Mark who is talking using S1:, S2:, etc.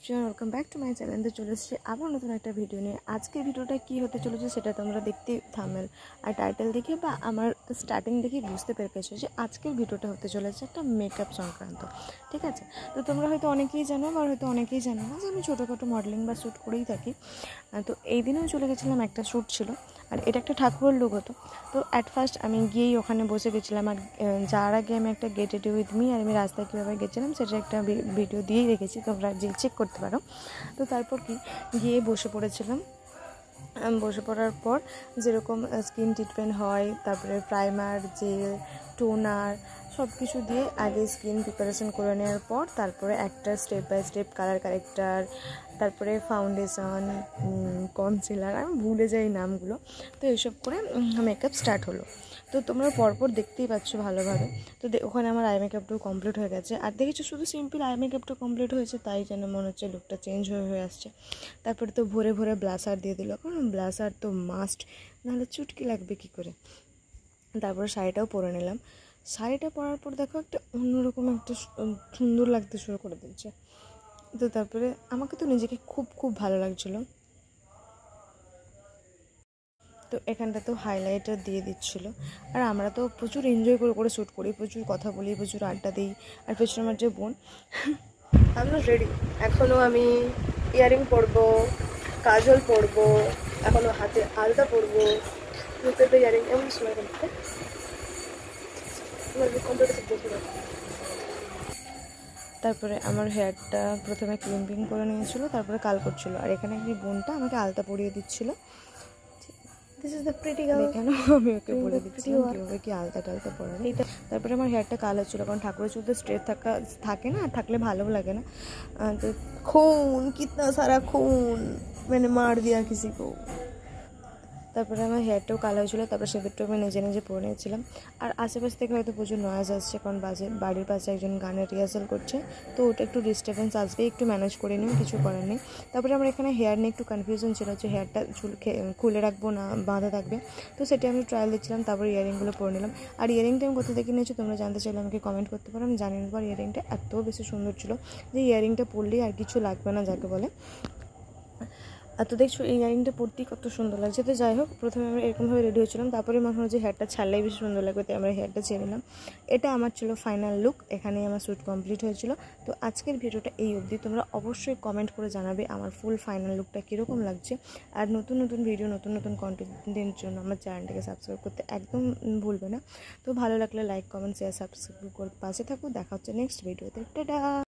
S1: Welcome back to my channel. চলে এসেছি আবার নতুন একটা ভিডিও নিয়ে। আজকের ভিডিওটা কী হতে চলেছে সেটা তোমরা দেখতেই থাম্বনেল আর টাইটেল দেখে বা আমার স্টার্টিং দেখেই বুঝতে পেরে গেছো যে আজকের ভিডিওটা হতে চলেছে একটা মেকআপ সংক্রান্ত। ঠিক আছে, তো তোমরা হয়তো অনেকেই জানো বা হয়তো অনেকেই জানো না যে আমি ছোটোখাটো মডেলিং বা শ্যুট করেই থাকি। তো এই দিনেও চলে গেছিলাম, একটা শ্যুট ছিল আর এটা একটা ঠাকুরের লুক হতো। তো অ্যাট ফার্স্ট আমি গিয়েই ওখানে বসে গেছিলাম, আর যার আগে আমি একটা গেট রেডি উইথ মি আর আমি রাস্তায় কীভাবে গেছিলাম সেটা একটা ভিডিও দিয়েই রেখেছি, তোমরা যে চেক করতে পারো। তো তারপর গিয়ে বসে পড়েছিলাম। বসে পড়ার পর যেরকম স্কিন ট্রিটমেন্ট হয়, তারপরে প্রাইমার, জেল, টোনার সব কিছু দিয়ে আগে স্কিন প্রিপারেশন করে নেওয়ার পর তারপরে একটা step by step colour corrector, তারপরে ফাউন্ডেশন, কনসিলার, আমি ভুলে যাই নামগুলো। তো এইসব করে মেকআপ স্টার্ট হলো। তো তোমরা পরপর দেখতেই পাচ্ছ ভালোভাবে। তো ওখানে আমার আই মেকআপটাও কমপ্লিট হয়ে গেছে, আর দেখেছো শুধু সিম্পল আই মেকআপটা কমপ্লিট হয়েছে তাই যেন মনে হচ্ছে লুকটা চেঞ্জ হয়ে আসছে। তারপরে তো ভোরে ভোরে ব্লাসার দিয়ে দিল, কারণ ব্লাসার তো মাস্ট, নাহলে চুটকি লাগবে কী করে। তারপরে শাড়িটাও পরে নিলাম। শাড়িটা পরার পর দেখো একটা অন্যরকম একটা সুন্দর লাগতে শুরু করে দিচ্ছে। তো তারপরে আমাকে তো নিজেকে খুব খুব ভালো লাগছিলো। তো এখানটাতেও হাইলাইটার দিয়ে দিচ্ছিলো, আর আমরা তো প্রচুর এনজয় করে শ্যুট করি, প্রচুর কথা বলি, প্রচুর আড্ডা দিই। আর পেছনে আমার যে বোন, আমরা রেডি। এখনও আমি ইয়ারিং পরবো, কাজল পরবো, এখনও হাতে আলতা পরবো, মুখেতে ইয়ারিং, এমন সময় করতে তারপরে আমার হেয়ারটা প্রথমে ক্লিম্পিং করে নিয়েছিল, তারপরে কাল করছিল, আর এখানে একটি বোনটা আমাকে আলতা পরিয়ে দিচ্ছিলো। This is the pretty girl. কেন আমি ওকে বলে দিচ্ছিলাম কীভাবে কি আলতা টালতা পরানো। তারপরে আমার হেয়ারটা কাল হচ্ছিলো, কারণ ঠাকুরের চুলতে স্ট্রেট থাকে না, আর থাকলে ভালোও লাগে না। তো খুন কিতনা সারা খুন মানে মার দিয়া কিসি কো। তারপরে আমার হেয়ারটাও কালো হয়েছিলো, তারপরে সেদিকটাও আমি নিজে নিজে পরে নিয়েছিলাম। আর আশেপাশ থেকে হয়তো প্রচুর নয়েজ আসছে, কারণ বাড়ির পাশে একজন গানের রিহার্সাল করছে, তো ওটা একটু ডিস্টার্বেন্স আসবে, একটু ম্যানেজ করে নিও, কিছু করার নেই। তারপরে আমার এখানে হেয়ার নিয়ে একটু কনফিউশন ছিল যে হেয়ারটা খুলে রাখবো না বাঁধা থাকবে, তো সেটা আমি ট্রায়াল দিচ্ছিলাম। তারপরে ইয়ারিংগুলো পরে নিলাম। আর ইয়ারিংটা আমি কোথা থেকে নিয়েছি তোমরা জানতে চাইলে আমাকে কমেন্ট করতে পারো, আমি জানি না। পর ইয়ারিংটা এত বেশি সুন্দর ছিল যে ইয়ারিংটা পরলেই আর কিছু লাগবে না, যাকে বলে। আর তো দেখছো এই ইয়ারিংটা পরতেই কত সুন্দর লাগছে। তো যাই হোক, প্রথমে আমরা এরকমভাবে রেডি হয়েছিলাম, তারপরে মনে হলো যে হেয়ারটা ছাড়লেই বেশি সুন্দর লাগবে, তাই আমরা হেয়ারটা ছেড়ে নিলাম। এটা আমার ছিল ফাইনাল লুক, এখানেই আমার শ্যুট কমপ্লিট হয়েছিল। তো আজকের ভিডিওটা এই অবধি। তোমরা অবশ্যই কমেন্ট করে জানাবে আমার ফুল ফাইনাল লুকটা কীরকম লাগছে। আর নতুন নতুন ভিডিও, নতুন নতুন কন্টেন্টের জন্য আমার চ্যানেলটাকে সাবস্ক্রাইব করতে একদম ভুলবে না। তো ভালো লাগলে লাইক, কমেন্ট, শেয়ার, সাবস্ক্রাইব করে পাশে থাকো। দেখা হচ্ছে নেক্সট ভিডিওতে। টাটা।